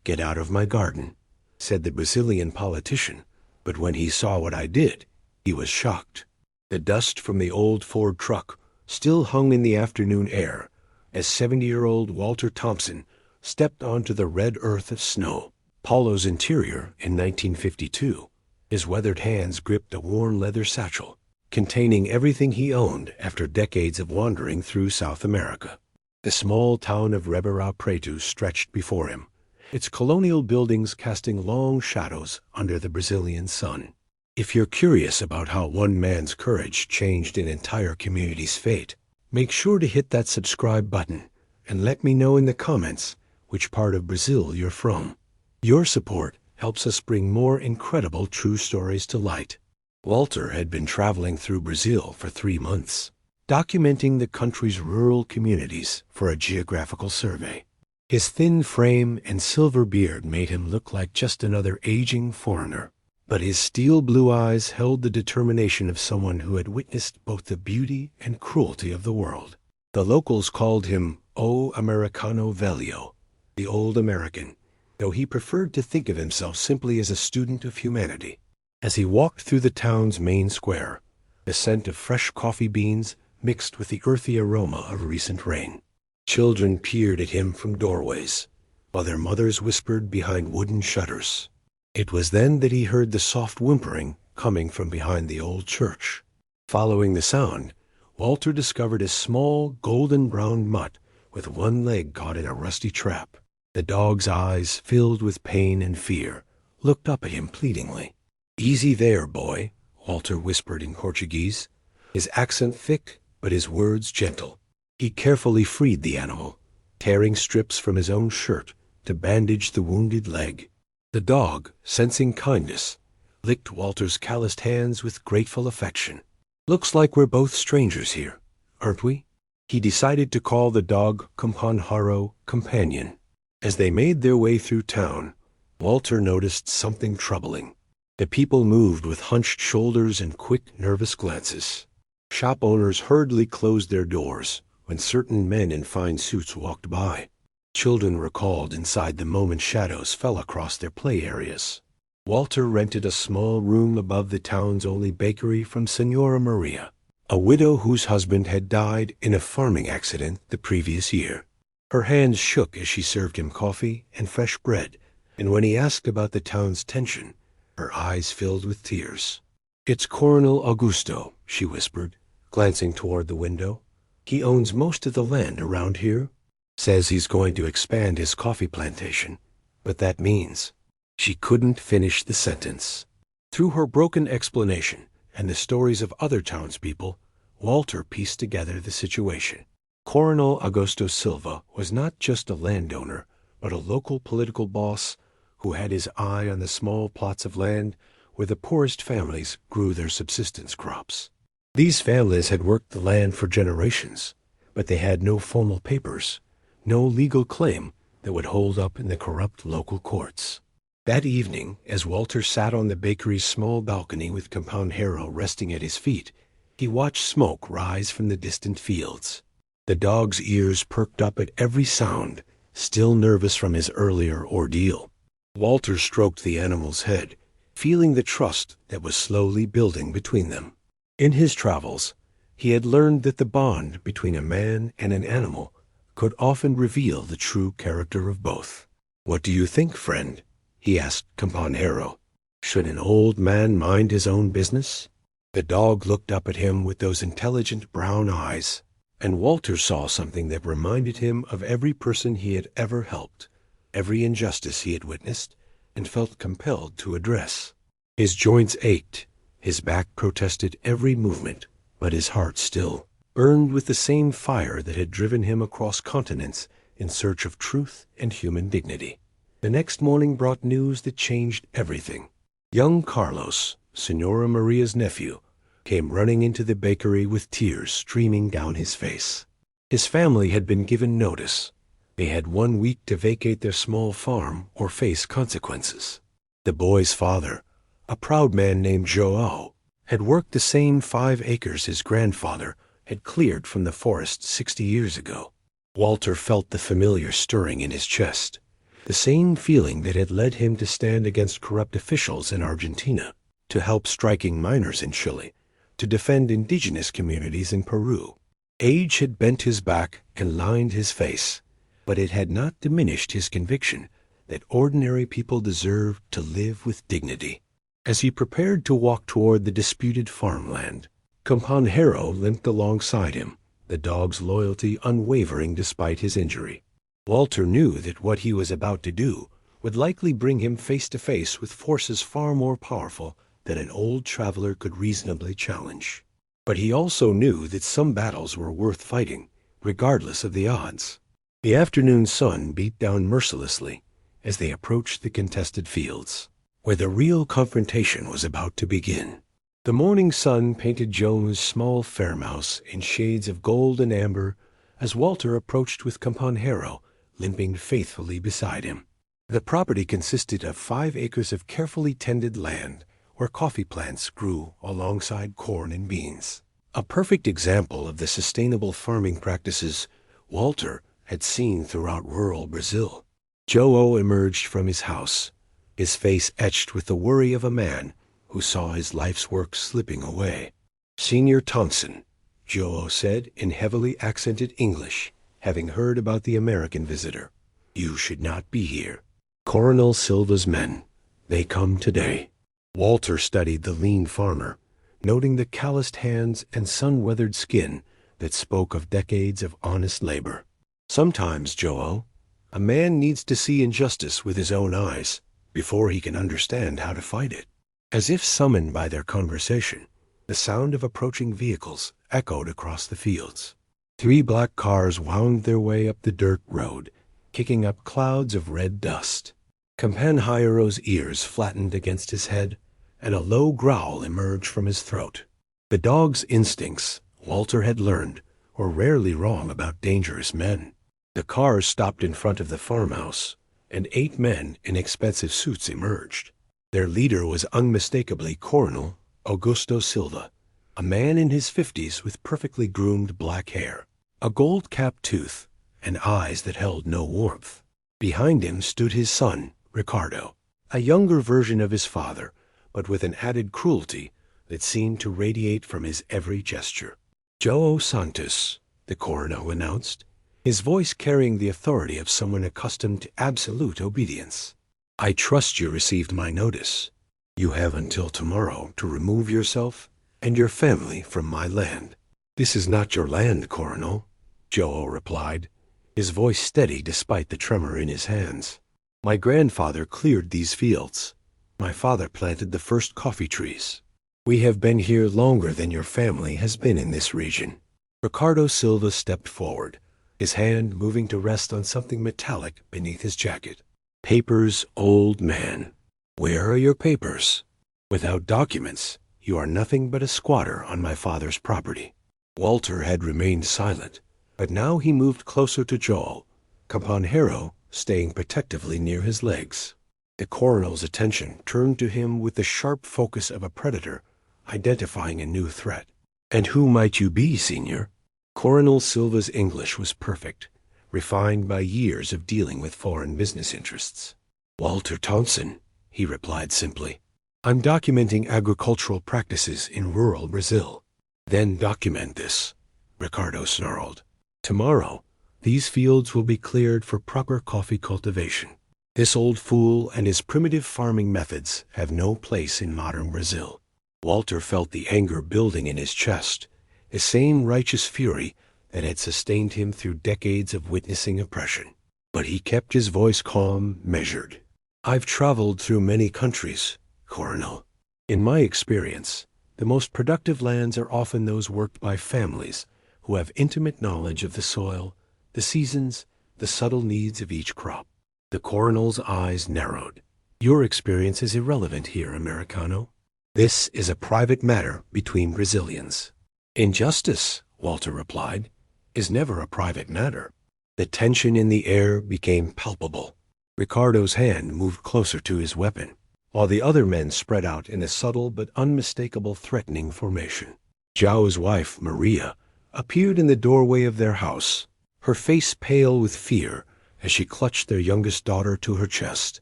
"Get out of my garden," said the Brazilian politician, but when he saw what I did, he was shocked. The dust from the old Ford truck still hung in the afternoon air as 70-year-old Walter Thompson stepped onto the red earth of snow. Paulo's interior in 1952. His weathered hands gripped a worn leather satchel containing everything he owned after decades of wandering through South America. The small town of Ribeirão Preto stretched before him, its colonial buildings casting long shadows under the Brazilian sun. If you're curious about how one man's courage changed an entire community's fate, make sure to hit that subscribe button and let me know in the comments which part of Brazil you're from. Your support helps us bring more incredible true stories to light. Walter had been traveling through Brazil for 3 months, documenting the country's rural communities for a geographical survey. His thin frame and silver beard made him look like just another aging foreigner, but his steel blue eyes held the determination of someone who had witnessed both the beauty and cruelty of the world. The locals called him O Americano Velho, the old American, though he preferred to think of himself simply as a student of humanity. As he walked through the town's main square, the scent of fresh coffee beans mixed with the earthy aroma of recent rain. Children peered at him from doorways, while their mothers whispered behind wooden shutters. It was then that he heard the soft whimpering coming from behind the old church. Following the sound, Walter discovered a small golden-brown mutt with one leg caught in a rusty trap. The dog's eyes, filled with pain and fear, looked up at him pleadingly. "Easy there, boy," Walter whispered in Portuguese, his accent thick but his words gentle. He carefully freed the animal, tearing strips from his own shirt to bandage the wounded leg. The dog, sensing kindness, licked Walter's calloused hands with grateful affection. "Looks like we're both strangers here, aren't we?" He decided to call the dog Companheiro, companion. As they made their way through town, Walter noticed something troubling. The people moved with hunched shoulders and quick, nervous glances. Shop owners hurriedly closed their doors when certain men in fine suits walked by. Children recalled inside the moment shadows fell across their play areas. Walter rented a small room above the town's only bakery from Senora Maria, a widow whose husband had died in a farming accident the previous year. Her hands shook as she served him coffee and fresh bread, and when he asked about the town's tension, her eyes filled with tears. "It's Coronel Augusto," she whispered, glancing toward the window. "He owns most of the land around here. Says he's going to expand his coffee plantation, but that means—" She couldn't finish the sentence. Through her broken explanation and the stories of other townspeople, Walter pieced together the situation. Coronel Augusto Silva was not just a landowner, but a local political boss who had his eye on the small plots of land where the poorest families grew their subsistence crops. These families had worked the land for generations, but they had no formal papers, no legal claim that would hold up in the corrupt local courts. That evening, as Walter sat on the bakery's small balcony with Companheiro resting at his feet, he watched smoke rise from the distant fields. The dog's ears perked up at every sound, still nervous from his earlier ordeal. Walter stroked the animal's head, feeling the trust that was slowly building between them. In his travels, he had learned that the bond between a man and an animal could often reveal the true character of both. "What do you think, friend?" he asked Companheiro. "Should an old man mind his own business?" The dog looked up at him with those intelligent brown eyes, and Walter saw something that reminded him of every person he had ever helped, every injustice he had witnessed and felt compelled to address. His joints ached, his back protested every movement, but his heart still burned with the same fire that had driven him across continents in search of truth and human dignity. The next morning brought news that changed everything. Young Carlos, Senora Maria's nephew, came running into the bakery with tears streaming down his face. His family had been given notice. They had 1 week to vacate their small farm or face consequences. The boy's father, a proud man named João, had worked the same 5 acres his grandfather had cleared from the forest 60 years ago. Walter felt the familiar stirring in his chest. The same feeling that had led him to stand against corrupt officials in Argentina, to help striking miners in Chile, to defend indigenous communities in Peru. Age had bent his back and lined his face, but it had not diminished his conviction that ordinary people deserved to live with dignity. As he prepared to walk toward the disputed farmland, Compañero limped alongside him, the dog's loyalty unwavering despite his injury. Walter knew that what he was about to do would likely bring him face to face with forces far more powerful than an old traveler could reasonably challenge. But he also knew that some battles were worth fighting, regardless of the odds. The afternoon sun beat down mercilessly as they approached the contested fields, where the real confrontation was about to begin. The morning sun painted Joe's small farmhouse in shades of gold and amber as Walter approached with Compañero limping faithfully beside him. The property consisted of 5 acres of carefully tended land where coffee plants grew alongside corn and beans. A perfect example of the sustainable farming practices Walter had seen throughout rural Brazil. Joe emerged from his house, his face etched with the worry of a man who saw his life's work slipping away. "Senior Thompson," Joe said in heavily accented English, having heard about the American visitor, "you should not be here. Coronel Silva's men, they come today." Walter studied the lean farmer, noting the calloused hands and sun-weathered skin that spoke of decades of honest labor. "Sometimes, Joe, a man needs to see injustice with his own eyes before he can understand how to fight it." As if summoned by their conversation, the sound of approaching vehicles echoed across the fields. 3 black cars wound their way up the dirt road, kicking up clouds of red dust. Compañero's ears flattened against his head, and a low growl emerged from his throat. The dog's instincts, Walter had learned, were rarely wrong about dangerous men. The cars stopped in front of the farmhouse, and 8 men in expensive suits emerged. Their leader was unmistakably Coronel Augusto Silva, a man in his 50s with perfectly groomed black hair, a gold-capped tooth, and eyes that held no warmth. Behind him stood his son, Ricardo, a younger version of his father, but with an added cruelty that seemed to radiate from his every gesture. "Joe Santos," the Coronel announced, his voice carrying the authority of someone accustomed to absolute obedience. "I trust you received my notice. You have until tomorrow to remove yourself and your family from my land." "This is not your land, Coronel," Joe replied, his voice steady despite the tremor in his hands. "My grandfather cleared these fields. My father planted the first coffee trees. We have been here longer than your family has been in this region." Ricardo Silva stepped forward, his hand moving to rest on something metallic beneath his jacket. "Papers, old man. Where are your papers? Without documents, you are nothing but a squatter on my father's property." Walter had remained silent, but now he moved closer to Joel, Compañero staying protectively near his legs. The Coronel's attention turned to him with the sharp focus of a predator identifying a new threat. "And who might you be, Senior?" Coronel Silva's English was perfect, refined by years of dealing with foreign business interests. "Walter Thompson," he replied simply. "I'm documenting agricultural practices in rural Brazil." "Then document this," Ricardo snarled. "Tomorrow, these fields will be cleared for proper coffee cultivation. This old fool and his primitive farming methods have no place in modern Brazil." Walter felt the anger building in his chest, the same righteous fury that had sustained him through decades of witnessing oppression. But he kept his voice calm, measured. "I've traveled through many countries, Coronel. In my experience, the most productive lands are often those worked by families who have intimate knowledge of the soil, the seasons, the subtle needs of each crop." The Coronel's eyes narrowed. "Your experience is irrelevant here, Americano. This is a private matter between Brazilians." "Injustice," Walter replied, "is never a private matter." The tension in the air became palpable. Ricardo's hand moved closer to his weapon, while the other men spread out in a subtle but unmistakable threatening formation. João's wife, Maria, appeared in the doorway of their house, her face pale with fear as she clutched their youngest daughter to her chest.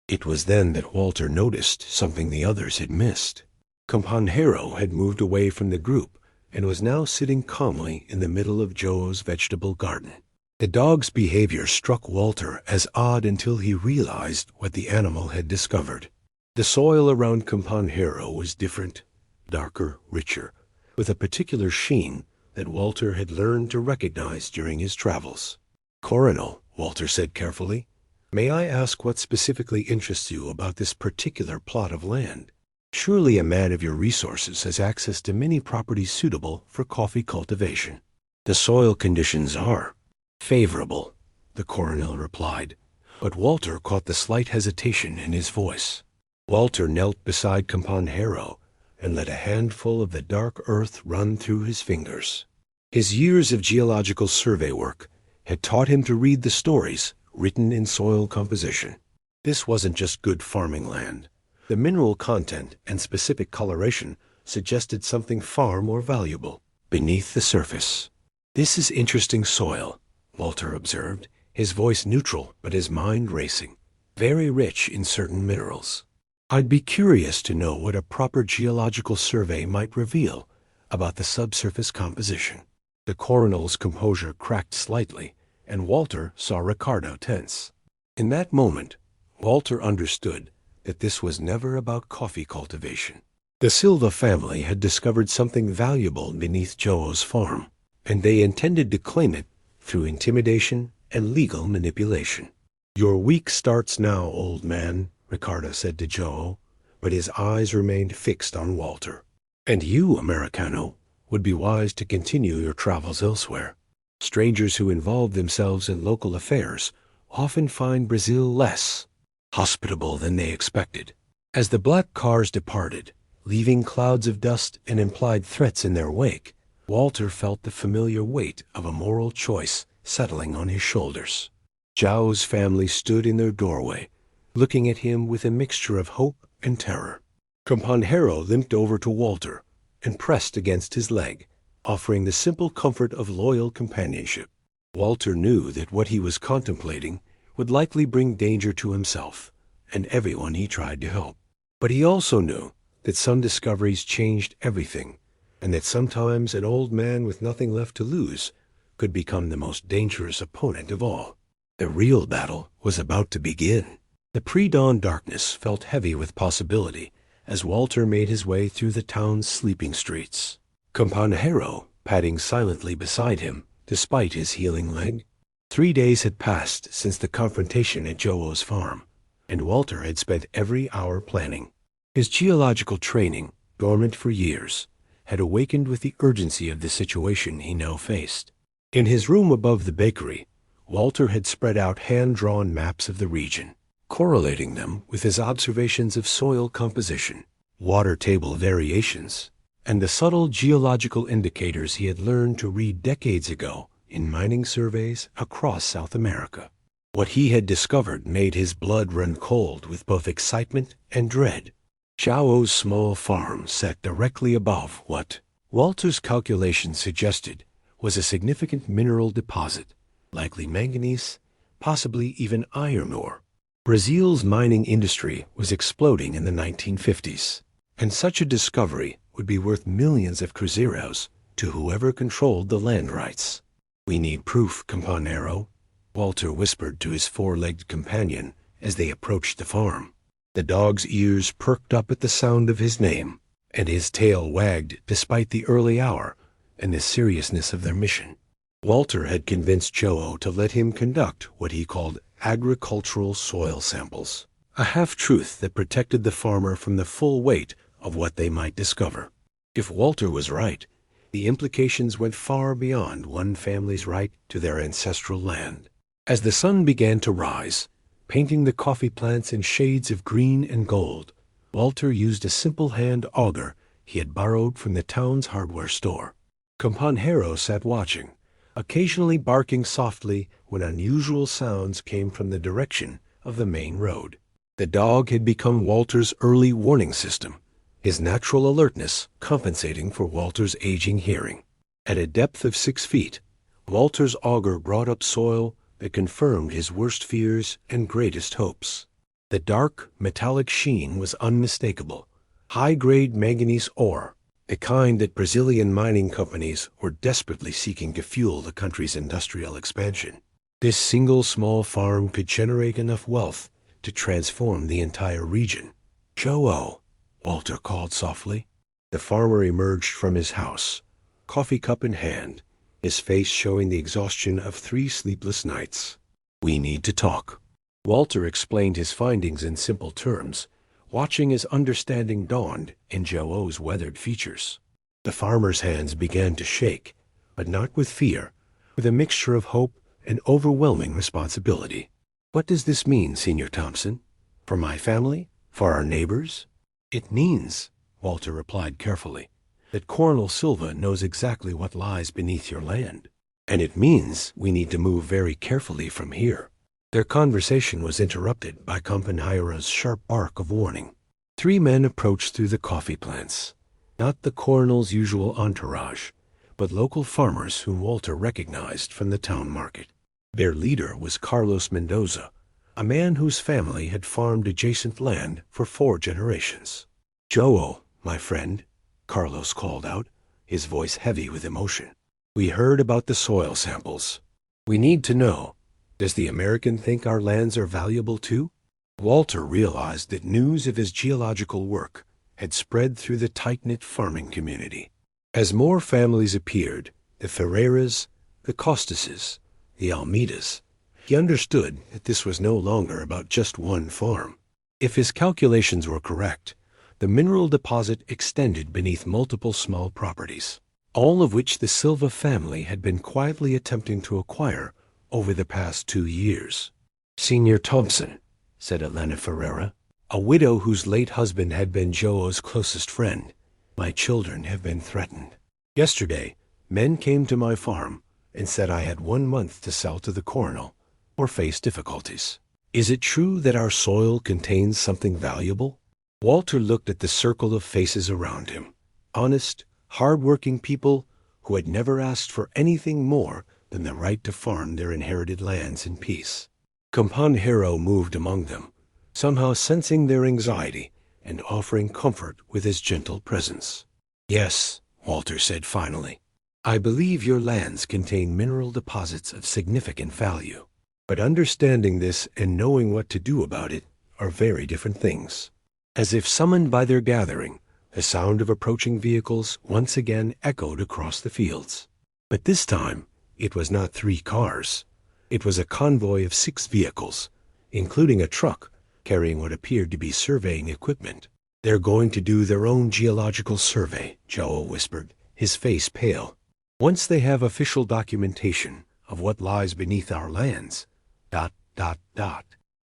It was then that Walter noticed something the others had missed. Companheiro had moved away from the group and was now sitting calmly in the middle of Joe's vegetable garden. The dog's behavior struck Walter as odd until he realized what the animal had discovered. The soil around Companheiro was different, darker, richer, with a particular sheen that Walter had learned to recognize during his travels. "Coronel," Walter said carefully, "may I ask what specifically interests you about this particular plot of land? Surely a man of your resources has access to many properties suitable for coffee cultivation." "The soil conditions are favorable," the coronel replied, but Walter caught the slight hesitation in his voice. Walter knelt beside Companheiro and let a handful of the dark earth run through his fingers. His years of geological survey work had taught him to read the stories written in soil composition. This wasn't just good farming land. The mineral content and specific coloration suggested something far more valuable beneath the surface. "This is interesting soil," Walter observed, his voice neutral but his mind racing. "Very rich in certain minerals. I'd be curious to know what a proper geological survey might reveal about the subsurface composition." The coronel's composure cracked slightly, and Walter saw Ricardo tense. In that moment, Walter understood that this was never about coffee cultivation. The Silva family had discovered something valuable beneath Joe's farm, and they intended to claim it through intimidation and legal manipulation. "Your week starts now, old man," Ricardo said to Joe, but his eyes remained fixed on Walter. "And you, Americano, would be wise to continue your travels elsewhere. Strangers who involve themselves in local affairs often find Brazil less hospitable than they expected." As the black cars departed, leaving clouds of dust and implied threats in their wake, Walter felt the familiar weight of a moral choice settling on his shoulders. Joe's family stood in their doorway, looking at him with a mixture of hope and terror. Companheiro limped over to Walter and pressed against his leg, offering the simple comfort of loyal companionship. Walter knew that what he was contemplating would likely bring danger to himself and everyone he tried to help. But he also knew that some discoveries changed everything, and that sometimes an old man with nothing left to lose could become the most dangerous opponent of all. The real battle was about to begin. The pre-dawn darkness felt heavy with possibility as Walter made his way through the town's sleeping streets. Companheiro padding silently beside him, despite his healing leg. 3 days had passed since the confrontation at Joe's farm, and Walter had spent every hour planning. His geological training, dormant for years, had awakened with the urgency of the situation he now faced. In his room above the bakery, Walter had spread out hand-drawn maps of the region, correlating them with his observations of soil composition, water table variations, and the subtle geological indicators he had learned to read decades ago in mining surveys across South America. What he had discovered made his blood run cold with both excitement and dread. Joe's small farm sat directly above what Walter's calculations suggested was a significant mineral deposit, likely manganese, possibly even iron ore. Brazil's mining industry was exploding in the 1950s, and such a discovery would be worth millions of cruzeiros to whoever controlled the land rights. "We need proof, Companheiro," Walter whispered to his four-legged companion as they approached the farm. The dog's ears perked up at the sound of his name, and his tail wagged despite the early hour and the seriousness of their mission. Walter had convinced Joe to let him conduct what he called agricultural soil samples, a half-truth that protected the farmer from the full weight of what they might discover. If Walter was right, the implications went far beyond one family's right to their ancestral land. As the sun began to rise, painting the coffee plants in shades of green and gold, Walter used a simple hand auger he had borrowed from the town's hardware store. Companheiro sat watching, occasionally barking softly when unusual sounds came from the direction of the main road. The dog had become Walter's early warning system, his natural alertness compensating for Walter's aging hearing. At a depth of 6 feet, Walter's auger brought up soil that confirmed his worst fears and greatest hopes. The dark, metallic sheen was unmistakable. High-grade manganese ore, the kind that Brazilian mining companies were desperately seeking to fuel the country's industrial expansion. This single small farm could generate enough wealth to transform the entire region. "Joe," Walter called softly. The farmer emerged from his house, coffee cup in hand, his face showing the exhaustion of 3 sleepless nights. "We need to talk." Walter explained his findings in simple terms, watching as understanding dawned in Joe's weathered features. The farmer's hands began to shake, but not with fear, with a mixture of hope and overwhelming responsibility. "What does this mean, Senor Thompson? For my family? For our neighbors?" "It means," Walter replied carefully, "that Coronel Silva knows exactly what lies beneath your land. And it means we need to move very carefully from here." Their conversation was interrupted by Campanheiro's sharp bark of warning. 3 men approached through the coffee plants, not the Coronel's usual entourage, but local farmers whom Walter recognized from the town market. Their leader was Carlos Mendoza, a man whose family had farmed adjacent land for 4 generations. "Joe, my friend," Carlos called out, his voice heavy with emotion. "We heard about the soil samples. We need to know, does the American think our lands are valuable too?" Walter realized that news of his geological work had spread through the tight-knit farming community. As more families appeared, the Ferreiras, the Costases, the Almeidas, he understood that this was no longer about just one farm. If his calculations were correct, the mineral deposit extended beneath multiple small properties, all of which the Silva family had been quietly attempting to acquire over the past 2 years. "Senor Thompson," said Elena Ferreira, a widow whose late husband had been Joe's closest friend, "my children have been threatened. Yesterday, men came to my farm and said I had 1 month to sell to the Coronel or face difficulties. Is it true that our soil contains something valuable?" Walter looked at the circle of faces around him, honest, hard-working people who had never asked for anything more than the right to farm their inherited lands in peace. Campanheiro moved among them, somehow sensing their anxiety and offering comfort with his gentle presence. "Yes," Walter said finally, "I believe your lands contain mineral deposits of significant value. But understanding this and knowing what to do about it are very different things." As if summoned by their gathering, the sound of approaching vehicles once again echoed across the fields. But this time, it was not 3 cars. It was a convoy of 6 vehicles, including a truck carrying what appeared to be surveying equipment. "They're going to do their own geological survey," Joe whispered, his face pale. "Once they have official documentation of what lies beneath our lands, ...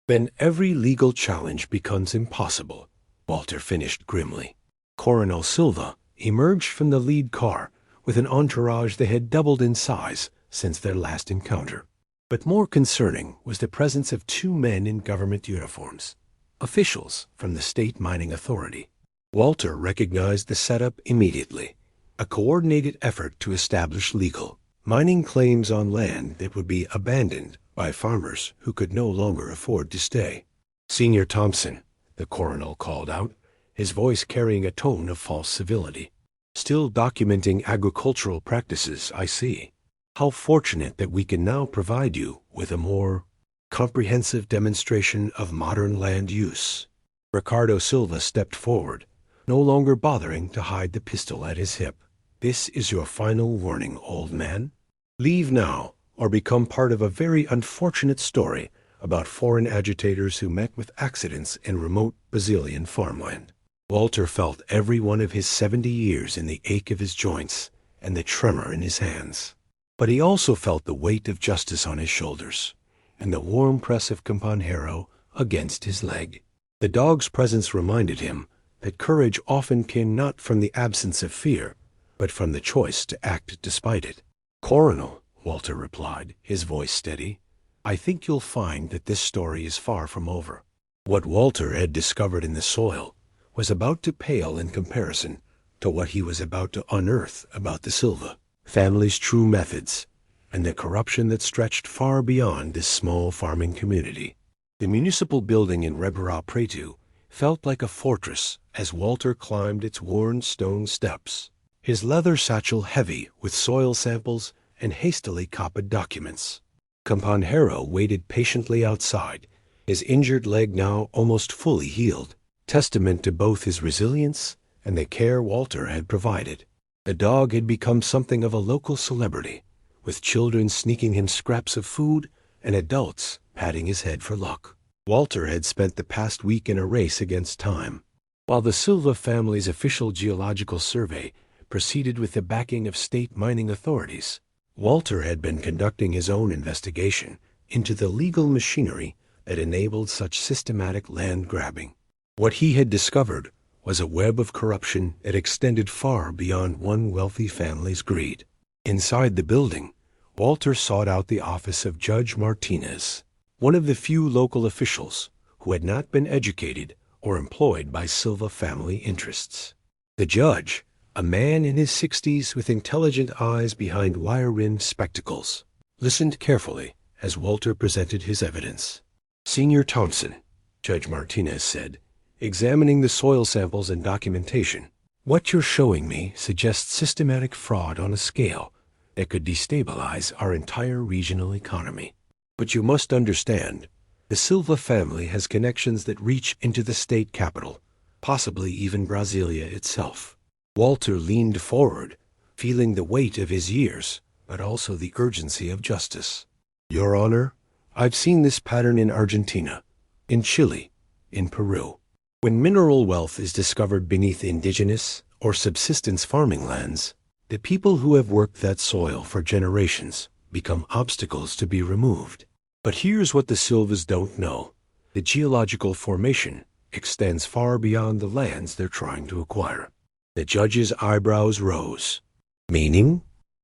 then every legal challenge becomes impossible," Walter finished grimly. Coronel Silva emerged from the lead car with an entourage that had doubled in size since their last encounter. But more concerning was the presence of 2 men in government uniforms, officials from the State Mining Authority. Walter recognized the setup immediately, a coordinated effort to establish legal mining claims on land that would be abandoned by farmers who could no longer afford to stay. "Senor Thompson," the Coronel called out, his voice carrying a tone of false civility. "Still documenting agricultural practices, I see. How fortunate that we can now provide you with a more comprehensive demonstration of modern land use." Ricardo Silva stepped forward, no longer bothering to hide the pistol at his hip. "This is your final warning, old man. Leave now, or become part of a very unfortunate story about foreign agitators who met with accidents in remote Brazilian farmland." Walter felt every one of his 70 years in the ache of his joints and the tremor in his hands. But he also felt the weight of justice on his shoulders and the warm press of Campanheiro against his leg. The dog's presence reminded him that courage often came not from the absence of fear, but from the choice to act despite it. "Coronel," Walter replied, his voice steady, "I think you'll find that this story is far from over." What Walter had discovered in the soil was about to pale in comparison to what he was about to unearth about the Silva family's true methods and the corruption that stretched far beyond this small farming community. The municipal building in Rebera Pretu felt like a fortress as Walter climbed its worn stone steps, his leather satchel heavy with soil samples and hastily copied documents. Companheiro waited patiently outside, his injured leg now almost fully healed, testament to both his resilience and the care Walter had provided. The dog had become something of a local celebrity, with children sneaking him scraps of food and adults patting his head for luck. Walter had spent the past week in a race against time. While the Silva family's official geological survey proceeded with the backing of state mining authorities, Walter had been conducting his own investigation into the legal machinery that enabled such systematic land grabbing. What he had discovered was a web of corruption that extended far beyond one wealthy family's greed. Inside the building, Walter sought out the office of Judge Martinez, one of the few local officials who had not been educated or employed by Silva family interests. The judge, a man in his 60s with intelligent eyes behind wire-rimmed spectacles, listened carefully as Walter presented his evidence. "Senior Thompson," Judge Martinez said, examining the soil samples and documentation, "what you're showing me suggests systematic fraud on a scale that could destabilize our entire regional economy. But you must understand, the Silva family has connections that reach into the state capital, possibly even Brasilia itself." Walter leaned forward, feeling the weight of his years, but also the urgency of justice. "Your Honor, I've seen this pattern in Argentina, in Chile, in Peru. When mineral wealth is discovered beneath indigenous or subsistence farming lands, the people who have worked that soil for generations become obstacles to be removed. But here's what the Silvas don't know. The geological formation extends far beyond the lands they're trying to acquire." The judge's eyebrows rose. "Meaning?"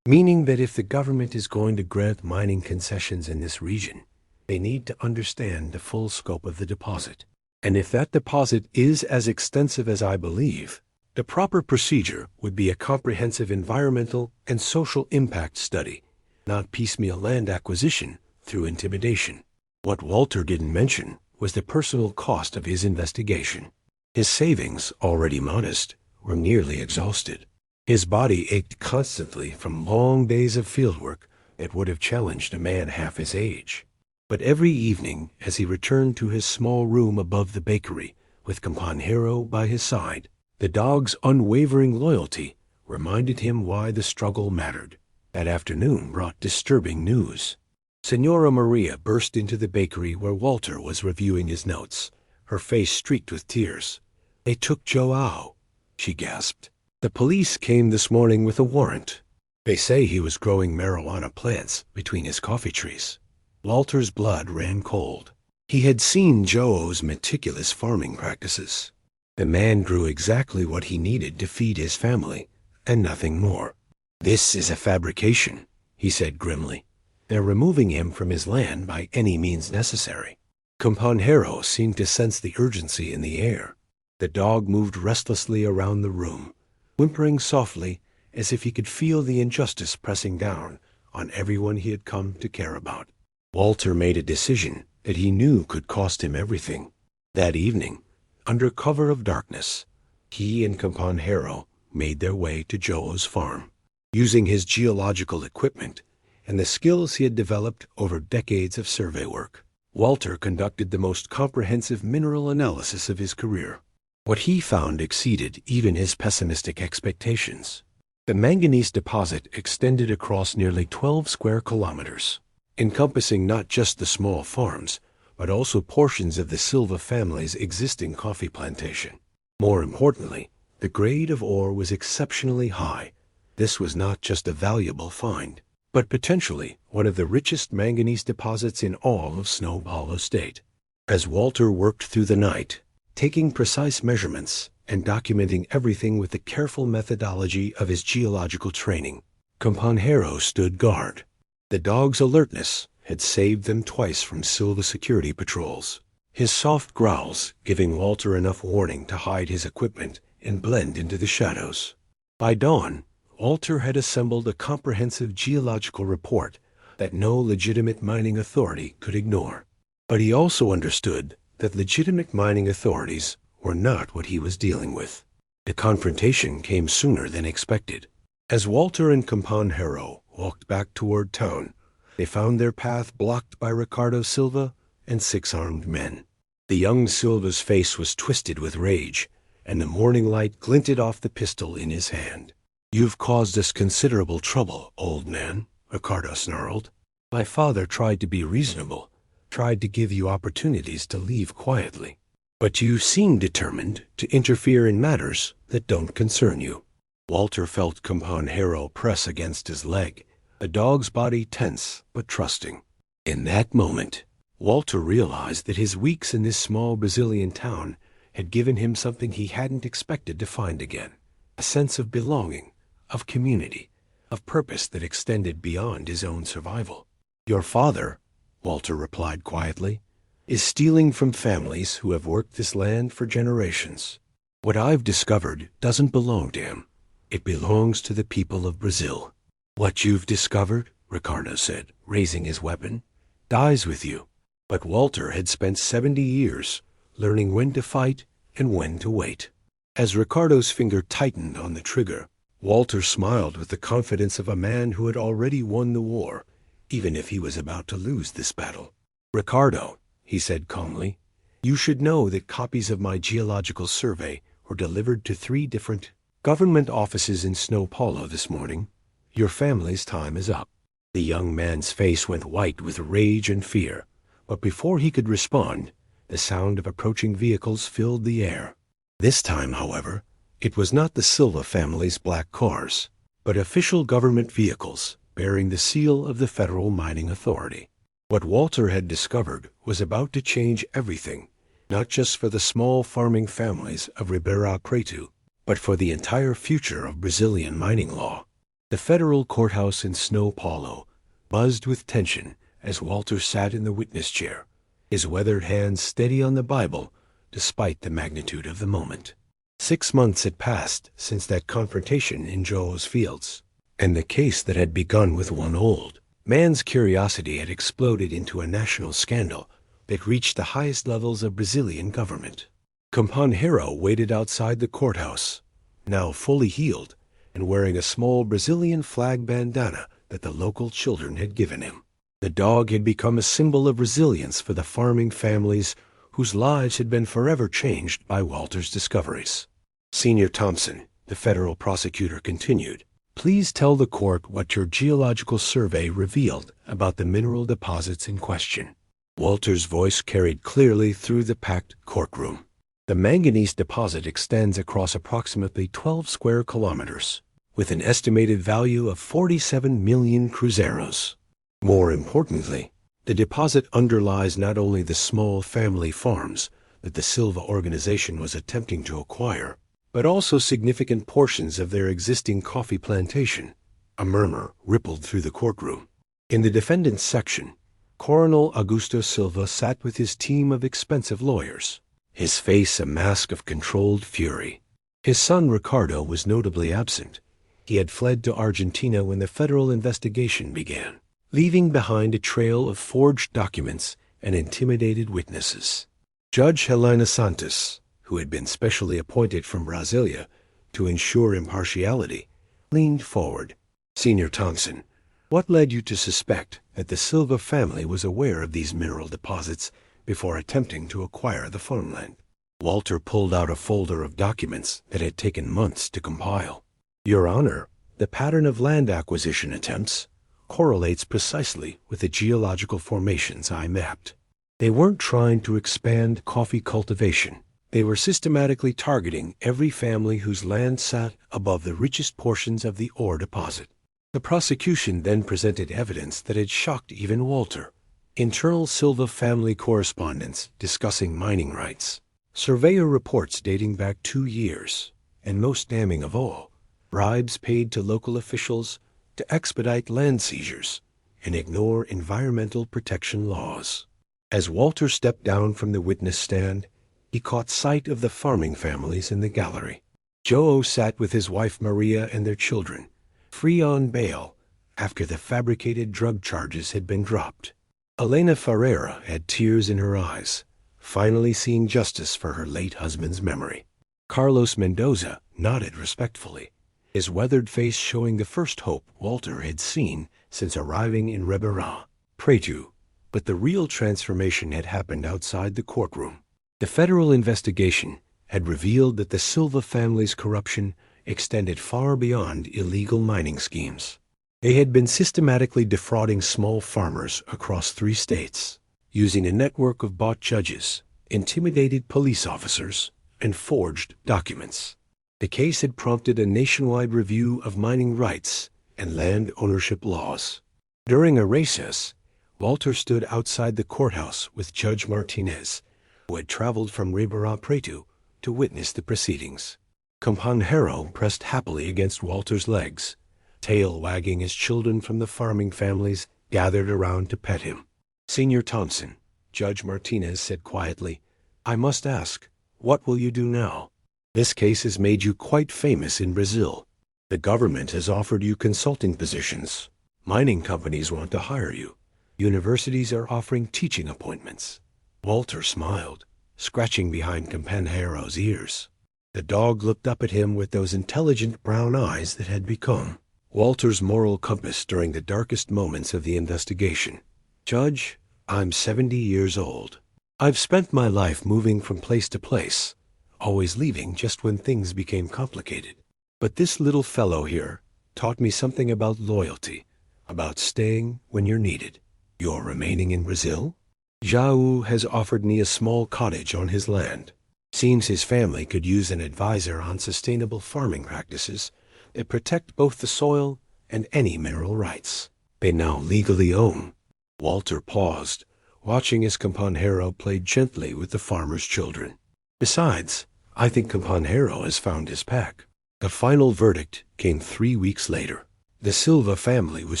"Meaning that if the government is going to grant mining concessions in this region, they need to understand the full scope of the deposit. And if that deposit is as extensive as I believe, the proper procedure would be a comprehensive environmental and social impact study, not piecemeal land acquisition through intimidation." What Walter didn't mention was the personal cost of his investigation. His savings, already modest, were nearly exhausted. His body ached constantly from long days of fieldwork that would have challenged a man half his age. But every evening, as he returned to his small room above the bakery, with Companheiro by his side, the dog's unwavering loyalty reminded him why the struggle mattered. That afternoon brought disturbing news. Senora Maria burst into the bakery where Walter was reviewing his notes, her face streaked with tears. "They took Joao," she gasped. "The police came this morning with a warrant. They say he was growing marijuana plants between his coffee trees." Walter's blood ran cold. He had seen Joao's meticulous farming practices. The man grew exactly what he needed to feed his family, and nothing more. "This is a fabrication," he said grimly. "They're removing him from his land by any means necessary." Companheiro seemed to sense the urgency in the air. The dog moved restlessly around the room, whimpering softly as if he could feel the injustice pressing down on everyone he had come to care about. Walter made a decision that he knew could cost him everything. That evening, under cover of darkness, he and Companheiro made their way to Joao's farm. Using his geological equipment and the skills he had developed over decades of survey work, Walter conducted the most comprehensive mineral analysis of his career. What he found exceeded even his pessimistic expectations. The manganese deposit extended across nearly 12 square kilometers, encompassing not just the small farms, but also portions of the Silva family's existing coffee plantation. More importantly, the grade of ore was exceptionally high. This was not just a valuable find, but potentially one of the richest manganese deposits in all of São Paulo state. As Walter worked through the night, taking precise measurements and documenting everything with the careful methodology of his geological training, Companheiro stood guard. The dog's alertness had saved them twice from Silva security patrols, his soft growls giving Walter enough warning to hide his equipment and blend into the shadows. By dawn, Walter had assembled a comprehensive geological report that no legitimate mining authority could ignore. But he also understood that legitimate mining authorities were not what he was dealing with. The confrontation came sooner than expected. As Walter and Companheiro walked back toward town, they found their path blocked by Ricardo Silva and 6 armed men. The young Silva's face was twisted with rage, and the morning light glinted off the pistol in his hand. "You've caused us considerable trouble, old man," Ricardo snarled. "My father tried to be reasonable, tried to give you opportunities to leave quietly. But you seem determined to interfere in matters that don't concern you." Walter felt Companheiro press against his leg, a dog's body tense but trusting. In that moment, Walter realized that his weeks in this small Brazilian town had given him something he hadn't expected to find again, a sense of belonging, of community, of purpose that extended beyond his own survival. "Your father," Walter replied quietly, "is stealing from families who have worked this land for generations. What I've discovered doesn't belong to him. It belongs to the people of Brazil." "What you've discovered," Ricardo said, raising his weapon, "dies with you." But Walter had spent 70 years learning when to fight and when to wait. As Ricardo's finger tightened on the trigger, Walter smiled with the confidence of a man who had already won the war, even if he was about to lose this battle. "Ricardo," he said calmly, "you should know that copies of my geological survey were delivered to 3 different government offices in São Paulo this morning. Your family's time is up." The young man's face went white with rage and fear, but before he could respond, the sound of approaching vehicles filled the air. This time, however, it was not the Silva family's black cars, but official government vehicles bearing the seal of the Federal Mining Authority. What Walter had discovered was about to change everything, not just for the small farming families of Ribeirão Preto, but for the entire future of Brazilian mining law. The federal courthouse in São Paulo buzzed with tension as Walter sat in the witness chair, his weathered hands steady on the Bible despite the magnitude of the moment. 6 months had passed since that confrontation in Joe's fields, and the case that had begun with one old man's curiosity had exploded into a national scandal that reached the highest levels of Brazilian government. Companheiro waited outside the courthouse, now fully healed and wearing a small Brazilian flag bandana that the local children had given him. The dog had become a symbol of resilience for the farming families whose lives had been forever changed by Walter's discoveries. "Senior Thompson," the federal prosecutor continued, "please tell the court what your geological survey revealed about the mineral deposits in question." Walter's voice carried clearly through the packed courtroom. "The manganese deposit extends across approximately 12 square kilometers, with an estimated value of 47 million cruzeiros. More importantly, the deposit underlies not only the small family farms that the Silva organization was attempting to acquire, but also significant portions of their existing coffee plantation." A murmur rippled through the courtroom. In the defendant's section, Coronel Augusto Silva sat with his team of expensive lawyers, his face a mask of controlled fury. His son Ricardo was notably absent. He had fled to Argentina when the federal investigation began, leaving behind a trail of forged documents and intimidated witnesses. Judge Helena Santos, who had been specially appointed from Brasilia to ensure impartiality, leaned forward. "Senior Thompson, what led you to suspect that the Silva family was aware of these mineral deposits before attempting to acquire the farmland?" Walter pulled out a folder of documents that had taken months to compile. "Your Honor, the pattern of land acquisition attempts correlates precisely with the geological formations I mapped. They weren't trying to expand coffee cultivation. They were systematically targeting every family whose land sat above the richest portions of the ore deposit." The prosecution then presented evidence that had shocked even Walter. Internal Silva family correspondence discussing mining rights, surveyor reports dating back 2 years, and most damning of all, bribes paid to local officials to expedite land seizures and ignore environmental protection laws. As Walter stepped down from the witness stand, he caught sight of the farming families in the gallery. Joe sat with his wife Maria and their children, free on bail after the fabricated drug charges had been dropped. Elena Ferreira had tears in her eyes, finally seeing justice for her late husband's memory. Carlos Mendoza nodded respectfully, his weathered face showing the first hope Walter had seen since arriving in Ribeirão Preto. But the real transformation had happened outside the courtroom. The federal investigation had revealed that the Silva family's corruption extended far beyond illegal mining schemes. They had been systematically defrauding small farmers across 3 states, using a network of bought judges, intimidated police officers, and forged documents. The case had prompted a nationwide review of mining rights and land ownership laws. During a recess, Walter stood outside the courthouse with Judge Martinez, who had traveled from Ribeirão Preto to witness the proceedings. Companheiro pressed happily against Walter's legs, tail wagging as children from the farming families gathered around to pet him. "Senor Thompson," Judge Martinez said quietly, "I must ask, what will you do now? This case has made you quite famous in Brazil. The government has offered you consulting positions. Mining companies want to hire you. Universities are offering teaching appointments." Walter smiled, scratching behind Companheiro's ears. The dog looked up at him with those intelligent brown eyes that had become Walter's moral compass during the darkest moments of the investigation. "Judge, I'm 70 years old. I've spent my life moving from place to place, always leaving just when things became complicated. But this little fellow here taught me something about loyalty, about staying when you're needed." "You're remaining in Brazil?" "João has offered me a small cottage on his land. Seems his family could use an advisor on sustainable farming practices that protect both the soil and any mineral rights they now legally own." Walter paused, watching as Companheiro played gently with the farmer's children. "Besides, I think Companheiro has found his pack." The final verdict came 3 weeks later. The Silva family was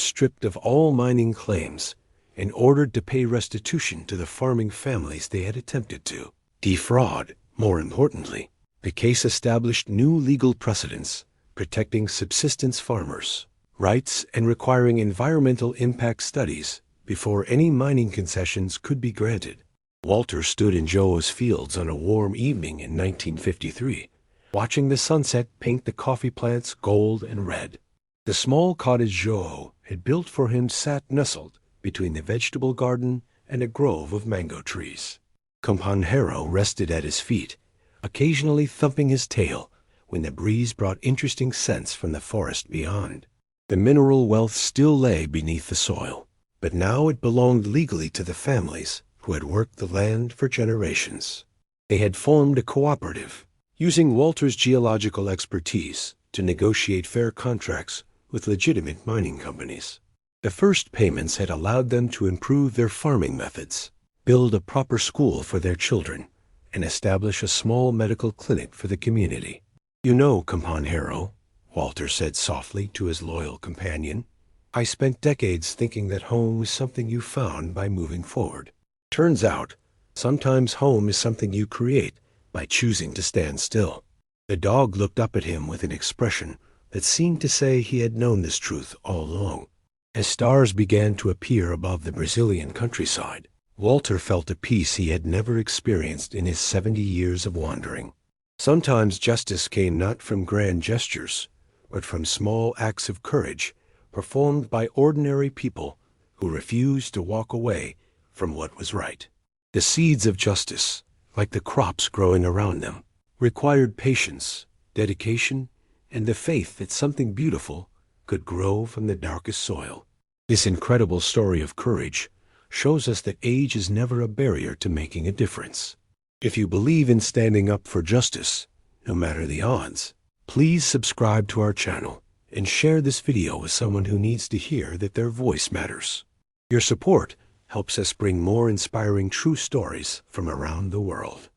stripped of all mining claims and ordered to pay restitution to the farming families they had attempted to defraud. More importantly, the case established new legal precedents protecting subsistence farmers' rights and requiring environmental impact studies before any mining concessions could be granted. Walter stood in João's fields on a warm evening in 1953, watching the sunset paint the coffee plants gold and red. The small cottage João had built for him sat nestled between the vegetable garden and a grove of mango trees. Companheiro rested at his feet, occasionally thumping his tail when the breeze brought interesting scents from the forest beyond. The mineral wealth still lay beneath the soil, but now it belonged legally to the families who had worked the land for generations. They had formed a cooperative, using Walter's geological expertise to negotiate fair contracts with legitimate mining companies. The first payments had allowed them to improve their farming methods, build a proper school for their children, and establish a small medical clinic for the community. "You know, Companheiro," Walter said softly to his loyal companion, "I spent decades thinking that home was something you found by moving forward. Turns out, sometimes home is something you create by choosing to stand still." The dog looked up at him with an expression that seemed to say he had known this truth all along. As stars began to appear above the Brazilian countryside, Walter felt a peace he had never experienced in his 70 years of wandering. Sometimes justice came not from grand gestures, but from small acts of courage performed by ordinary people who refused to walk away from what was right. The seeds of justice, like the crops growing around them, required patience, dedication, and the faith that something beautiful could grow from the darkest soil. This incredible story of courage shows us that age is never a barrier to making a difference. If you believe in standing up for justice, no matter the odds, please subscribe to our channel and share this video with someone who needs to hear that their voice matters. Your support helps us bring more inspiring true stories from around the world.